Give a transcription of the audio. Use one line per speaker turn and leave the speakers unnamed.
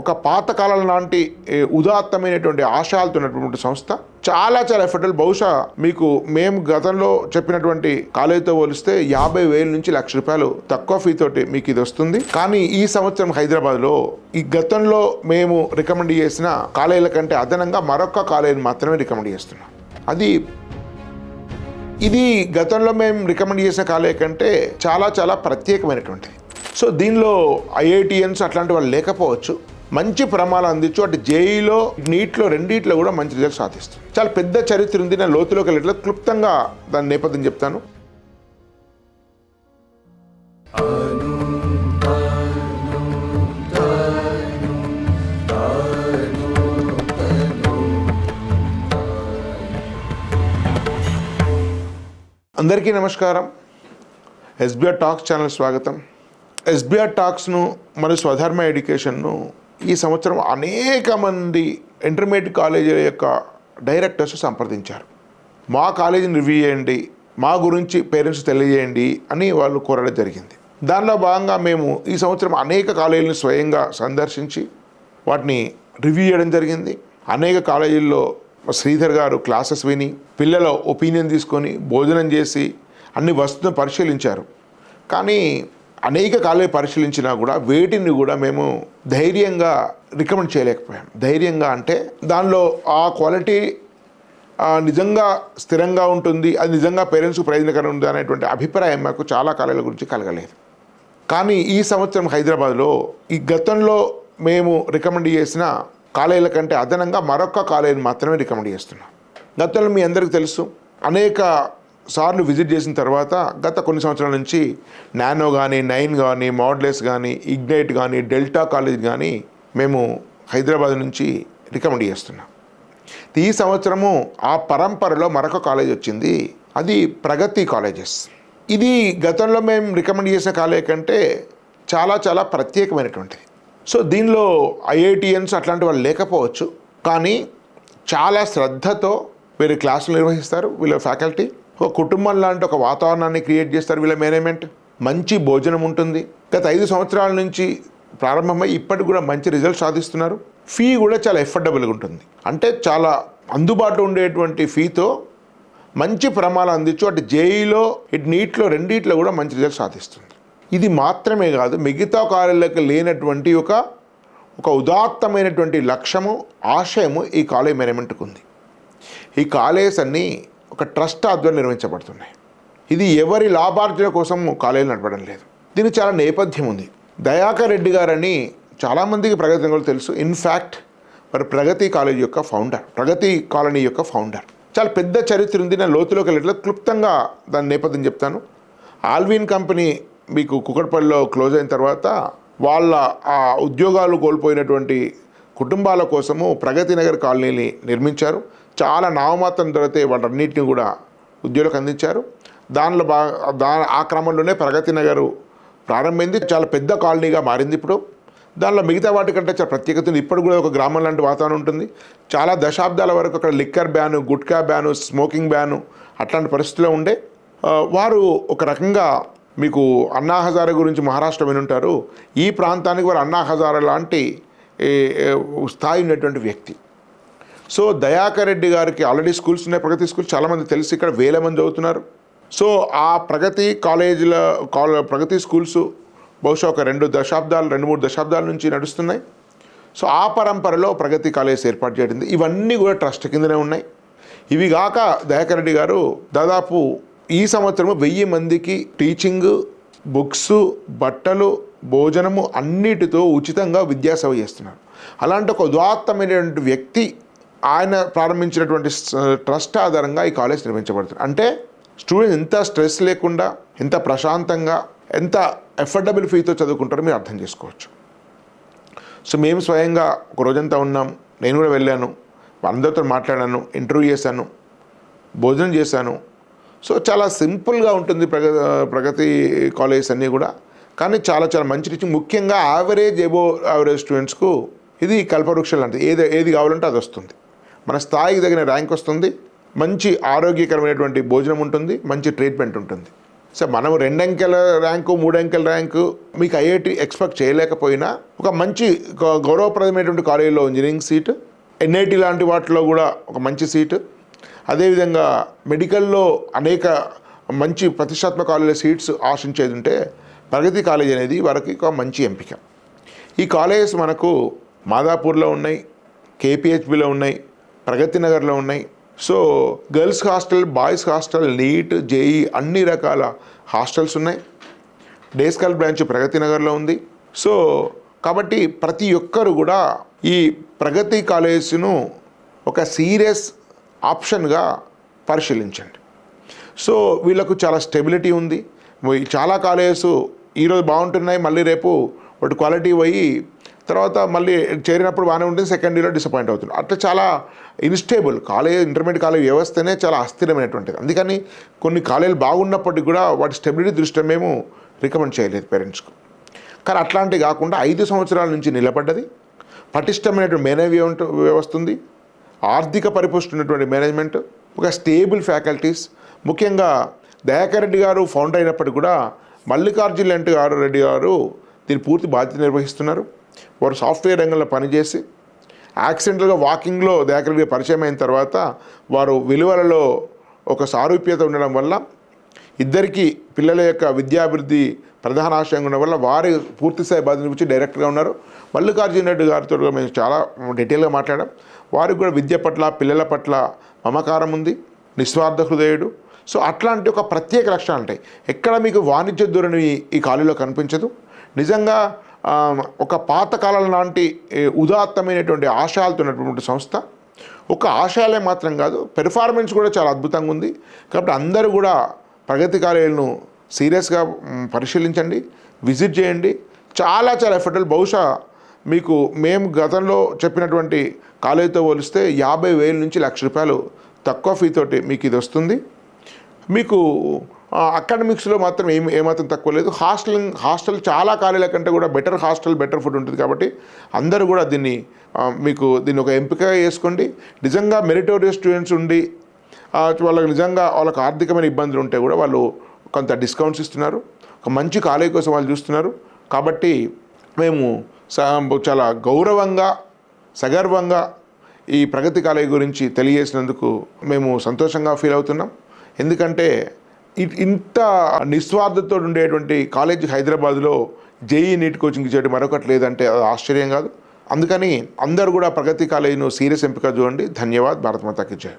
ఒక పాతకాలం లాంటి ఉదాత్తమైనటువంటి ఆశయాలతో ఉన్నటువంటి సంస్థ. చాలా ఎఫర్టబుల్. బహుశా మీకు మేము గతంలో చెప్పినటువంటి కాలేజీతో పోలిస్తే 50,000 నుంచి ₹1,00,000 తక్కువ ఫీ తోటి మీకు ఇది వస్తుంది. కానీ ఈ సంవత్సరం హైదరాబాద్లో ఈ గతంలో మేము రికమెండ్ చేసిన కాలేజీల కంటే అదనంగా మరొక కాలేజీని మాత్రమే రికమెండ్ చేస్తున్నాం. ఇది గతంలో మేము రికమెండ్ చేసిన కాలేజీ కంటే చాలా ప్రత్యేకమైనటువంటిది. సో దీనిలో ఐఐటిఎన్స్ అట్లాంటి వాళ్ళు లేకపోవచ్చు. మంచి ప్రమాణాలు అందించు. అటు జేఈలో నీట్లో రెండిట్లో కూడా మంచి రిజల్ట్ సాధిస్తుంది. చాలా పెద్ద చరిత్ర ఉంది. నేను లోతులోకి వెళ్ళట్లా, క్లుప్తంగా దాని నేపథ్యం చెప్తాను. అందరికీ నమస్కారం. ఎస్బీఆర్ టాక్స్ ఛానల్ స్వాగతం. ఎస్బీఆర్ టాక్స్ను మరియు స్వధర్మ ఎడ్యుకేషన్ను ఈ సంవత్సరం అనేక మంది ఇంటర్మీడియట్ కాలేజీల యొక్క డైరెక్టర్స్ సంప్రదించారు. మా కాలేజీని రివ్యూ చేయండి, మా గురించి పేరెంట్స్ తెలియజేయండి అని వాళ్ళు కోరడం జరిగింది. దానిలో భాగంగా మేము ఈ సంవత్సరం అనేక కాలేజీలను స్వయంగా సందర్శించి వాటిని రివ్యూ చేయడం జరిగింది. అనేక కాలేజీల్లో శ్రీధర్ గారు క్లాసెస్ విని, పిల్లల ఒపీనియన్ తీసుకొని, భోజనం చేసి అన్ని వస్తువులను పరిశీలించారు. కానీ అనేక కాలేజీ పరిశీలించినా కూడా వేటిని కూడా మేము ధైర్యంగా రికమెండ్ చేయలేకపోయాం. ధైర్యంగా అంటే దానిలో ఆ క్వాలిటీ నిజంగా స్థిరంగా ఉంటుంది, అది నిజంగా పేరెంట్స్కు ప్రయోజనకరంగా ఉంటుంది అనేటువంటి అభిప్రాయం మాకు చాలా కాలేజీల గురించి కలగలేదు. కానీ ఈ సంవత్సరం హైదరాబాద్లో ఈ గతంలో మేము రికమెండ్ చేసిన కాలేజీల కంటే అదనంగా మరొక కాలేజీని మాత్రమే రికమెండ్ చేస్తున్నాం. గతంలో మీ అందరికీ తెలుసు, అనేక సార్లు విజిట్ చేసిన తర్వాత గత కొన్ని సంవత్సరాల నుంచి నానో కానీ, నైన్ కానీ, మోడ్లెస్ కానీ, ఇగ్నైట్ కానీ, డెల్టా కాలేజ్ కానీ మేము హైదరాబాద్ నుంచి రికమెండ్ చేస్తున్నాం. ఈ సంవత్సరము ఆ పరంపరలో మరొక కాలేజ్ వచ్చింది. అది ప్రగతి కాలేజెస్. ఇది గతంలో మేము రికమెండ్ చేసిన కాలేజ్ కంటే చాలా ప్రత్యేకమైనటువంటిది. సో దీనిలో ఐఐటిఎన్స్ అట్లాంటి వాళ్ళు లేకపోవచ్చు. కానీ చాలా శ్రద్ధతో వీరు క్లాసులు నిర్వహిస్తారు. వీళ్ళ ఫ్యాకల్టీ ఒక కుటుంబం లాంటి ఒక వాతావరణాన్ని క్రియేట్ చేస్తారు. వీళ్ళ మేనేజ్మెంట్ మంచి భోజనం ఉంటుంది. గత 5 సంవత్సరాల నుంచి ప్రారంభమై ఇప్పటికి కూడా మంచి రిజల్ట్ సాధిస్తున్నారు. ఫీ కూడా చాలా ఎఫర్డబుల్గా ఉంటుంది. అంటే చాలా అందుబాటులో ఉండేటువంటి ఫీతో మంచి ప్రమాణాలు అందించు. అటు జేఈలో ఇటు నీట్లో రెండిట్లో కూడా మంచి రిజల్ట్ సాధిస్తుంది. ఇది మాత్రమే కాదు, మిగతా కాలేజీలకు లేనటువంటి ఒక ఉదాత్తమైనటువంటి లక్ష్యము, ఆశయము ఈ కాలేజ్ మేనేజ్మెంట్కి ఉంది. ఈ కాలేజెస్ అన్నీ ఒక ట్రస్ట్ ఆధ్వర్యంలో నిర్వహించబడుతున్నాయి. ఇది ఎవరి లాభార్జన కోసం కాలేజీలు నడపడం లేదు. దీనికి చాలా నేపథ్యం ఉంది. దయాకర్ రెడ్డి గారని చాలామందికి ప్రగతి నగర్లో తెలుసు. ఇన్ఫ్యాక్ట్ మరి ప్రగతి కాలేజ్ యొక్క ఫౌండర్, ప్రగతి కాలనీ యొక్క ఫౌండర్. చాలా పెద్ద చరిత్ర ఉంది. నేను లోతులోకి వెళ్ళట్లా, క్లుప్తంగా దాని నేపథ్యం చెప్తాను. ఆల్విన్ కంపెనీ మీకు కుకట్పల్లిలో క్లోజ్ అయిన తర్వాత వాళ్ళ ఆ ఉద్యోగాలు కోల్పోయినటువంటి కుటుంబాల కోసము ప్రగతి నగర్ కాలనీని నిర్మించారు. చాలా నామమాత్రం ధరతే వాటన్నిటిని కూడా ఉద్యోగులకు అందించారు. దానిలో ఆ క్రమంలోనే ప్రగతి నగరు ప్రారంభమైంది. చాలా పెద్ద కాలనీగా మారింది ఇప్పుడు. దానిలో మిగతా వాటికంటే చాలా ప్రత్యేకత ఉంది. ఇప్పుడు కూడా ఒక గ్రామం లాంటి వాతావరణం ఉంటుంది. చాలా దశాబ్దాల వరకు అక్కడ liquor ban, gutka ban, smoking ban అట్లాంటి పరిస్థితుల్లో ఉండే వారు ఒక రకంగా మీకు అన్నా హజారే గురించి మహారాష్ట్ర వినుంటారు. ఈ ప్రాంతానికి వారు అన్నా హజారే లాంటి స్థాయి ఉన్నటువంటి వ్యక్తి. సో దయాకర్ రెడ్డి గారికి ఆల్రెడీ స్కూల్స్ ఉన్నాయి. ప్రగతి స్కూల్ చాలామంది తెలిసి ఇక్కడ వేల మంది చదువుతున్నారు. సో ఆ ప్రగతి ప్రగతి స్కూల్స్ బహుశా ఒక 2-3 దశాబ్దాల నుంచి నడుస్తున్నాయి. సో ఆ పరంపరలో ప్రగతి కాలేజ్ ఏర్పాటు చేయడం, ఇవన్నీ కూడా ట్రస్ట్ కిందనే ఉన్నాయి. ఇవి కాక దయాకర్ రెడ్డి గారు దాదాపు ఈ సంవత్సరము 1000 మందికి టీచింగ్, బుక్స్, బట్టలు, భోజనము అన్నిటితో ఉచితంగా విద్యాసేవ చేస్తున్నారు. అలాంటి ఒక ఉదాత్తమైనటువంటి వ్యక్తి ఆయన ప్రారంభించినటువంటి ట్రస్ట్ ఆధారంగా ఈ కాలేజ్ నిర్మించబడుతుంది. అంటే స్టూడెంట్స్ ఎంత స్ట్రెస్ లేకుండా, ఎంత ప్రశాంతంగా, ఎంత ఎఫర్డబుల్ ఫీతో చదువుకుంటారో మీరు అర్థం చేసుకోవచ్చు. సో మేము స్వయంగా ఒక రోజంతా ఉన్నాం. నేను కూడా వెళ్ళాను, అందరితో మాట్లాడాను, ఇంటర్వ్యూ చేశాను, భోజనం చేశాను. సో చాలా సింపుల్గా ఉంటుంది ప్రగతి కాలేజెస్ అన్నీ కూడా. కానీ చాలా మంచి టీచింగ్, ముఖ్యంగా యావరేజ్ స్టూడెంట్స్కు ఇది కల్పవృక్షం లాంటిది. ఏది కావాలంటే అది వస్తుంది. మన స్థాయికి తగిన ర్యాంక్ వస్తుంది, మంచి ఆరోగ్యకరమైనటువంటి భోజనం ఉంటుంది, మంచి ట్రీట్మెంట్ ఉంటుంది. సో మనం 2 అంకెల ర్యాంకు 3 అంకెల ర్యాంకు మీకు ఐఐటి ఎక్స్పెక్ట్ చేయలేకపోయినా ఒక మంచి గౌరవప్రదమైనటువంటి కాలేజీలో ఇంజనీరింగ్ సీటు, ఎన్ఐటి లాంటి వాటిలో కూడా ఒక మంచి సీటు, అదేవిధంగా మెడికల్లో అనేక మంచి ప్రతిష్టాత్మక కాలేజీల సీట్స్ ఆశించేది ఉంటే ప్రగతి కాలేజ్ అనేది వారికి ఒక మంచి ఎంపిక. ఈ కాలేజెస్ మనకు మాదాపూర్లో ఉన్నాయి, కేపీహెచ్బిలో ఉన్నాయి, ప్రగతి నగర్లో ఉన్నాయి. So girls hostel, boys hostel, NEET, JEE అన్ని రకాల హాస్టల్స్ ఉన్నాయి. డే స్కాలర్ బ్రాంచ్ ప్రగతి నగర్లో ఉంది. సో కాబట్టి ప్రతి ఒక్కరు కూడా ఈ ప్రగతి కాలేజ్ను ఒక సీరియస్ ఆప్షన్గా పరిశీలించండి. సో వీళ్ళకు చాలా స్టెబిలిటీ ఉంది. చాలా కాలేజెస్ ఈరోజు బాగుంటున్నాయి, మళ్ళీ రేపు వాటి క్వాలిటీ పోయి తర్వాత మళ్ళీ చేరినప్పుడు బాగానే ఉంటుంది, సెకండ్ ఇయర్లో డిసప్పాయింట్ అవుతుంది. అట్లా చాలా ఇన్స్టేబుల్ కాలేజ్, ఇంటర్మీడియట్ కాలేజ్ వ్యవస్థనే చాలా అస్థిరమైనటువంటిది. అందుకని కొన్ని కాలేజీలు బాగున్నప్పటికీ కూడా వాటి స్టెబిలిటీ దృష్ట్యా మేము రికమెండ్ చేయలేదు పేరెంట్స్కు. కానీ అట్లాంటివి కాకుండా 5 సంవత్సరాల నుంచి నిలబడ్డది, పటిష్టమైనటువంటి మేనేజ్మెంట్ వ్యవస్థ ఉంది, ఆర్థిక పరిపుష్టి ఉన్నటువంటి మేనేజ్మెంట్, ఒక స్టేబుల్ ఫ్యాకల్టీస్. ముఖ్యంగా దయాకర్ రెడ్డి గారు ఫౌండర్ అయినప్పటికీ కూడా మల్లికార్జున రెడ్డి గారు దీని పూర్తి బాధ్యత నిర్వహిస్తున్నారు. వారు సాఫ్ట్వేర్ రంగంలో పనిచేసి యాక్సిడెంటల్గా వాకింగ్లో దయాకర్ రెడ్డి పరిచయం అయిన తర్వాత వారు విలువలలో ఒక సారూప్యత ఉండడం వల్ల ఇద్దరికి పిల్లల యొక్క విద్యాభివృద్ధి ప్రధాన ఆశయంగా ఉండడం వల్ల వారి పూర్తిస్థాయి బాధ్యత నుంచి డైరెక్టర్గా ఉన్నారు. మల్లికార్జున రెడ్డి గారితో మేము చాలా డీటెయిల్గా మాట్లాడాం. వారికి కూడా విద్య పట్ల, పిల్లల పట్ల మమకారం ఉంది, నిస్వార్థ హృదయుడు. సో అట్లాంటి ఒక ప్రత్యేక లక్షణాలు ఉంటాయి. ఎక్కడ మీకు వాణిజ్య ధోరణి ఈ కాలేజీలో కనిపించదు. నిజంగా ఒక పాతకాలం లాంటి ఉదాత్తమైనటువంటి ఆశయాలతో ఉన్నటువంటి సంస్థ. ఒక ఆశయాలే మాత్రం కాదు, పెర్ఫార్మెన్స్ కూడా చాలా అద్భుతంగా ఉంది. కాబట్టి అందరూ కూడా ప్రగతి కాలేజీలను సీరియస్గా పరిశీలించండి, విజిట్ చేయండి. చాలా ఎఫర్టబుల్. బహుశా మీకు మేము గతంలో చెప్పినటువంటి కాలేజీతో పోలిస్తే 50,000 నుంచి ₹1,00,000 తక్కువ ఫీతోటి మీకు ఇది వస్తుంది. మీకు అకాడమిక్స్లో మాత్రం ఏమాత్రం తక్కువ లేదు. హాస్టల్ చాలా కాలేజీల కంటే కూడా బెటర్ హాస్టల్, బెటర్ ఫుడ్ ఉంటుంది. కాబట్టి అందరూ కూడా దీన్ని ఒక ఎంపికగా చేసుకోండి. నిజంగా మెరిటోరియస్ స్టూడెంట్స్ ఉండి వాళ్ళకి ఆర్థికమైన ఇబ్బందులు ఉంటే కూడా వాళ్ళు కొంత డిస్కౌంట్స్ ఇస్తున్నారు. ఒక మంచి కాలేజీ కోసం వాళ్ళు చూస్తున్నారు. కాబట్టి మేము చాలా గౌరవంగా, సగర్వంగా ఈ ప్రగతి కాలేజీ గురించి తెలియజేసినందుకు మేము సంతోషంగా ఫీల్ అవుతున్నాం. ఎందుకంటే ఇంత నిస్వార్థతో ఉండేటువంటి కాలేజీ హైదరాబాద్లో జేఈ నీట్ కోచింగ్ ఇచ్చేటి మరొకటి లేదంటే అది ఆశ్చర్యం కాదు. అందుకని అందరూ కూడా ప్రగతి కాలేజీను సీరియస్ ఎంపిక చూడండి. ధన్యవాద్. భారత్ మాతాకి జై.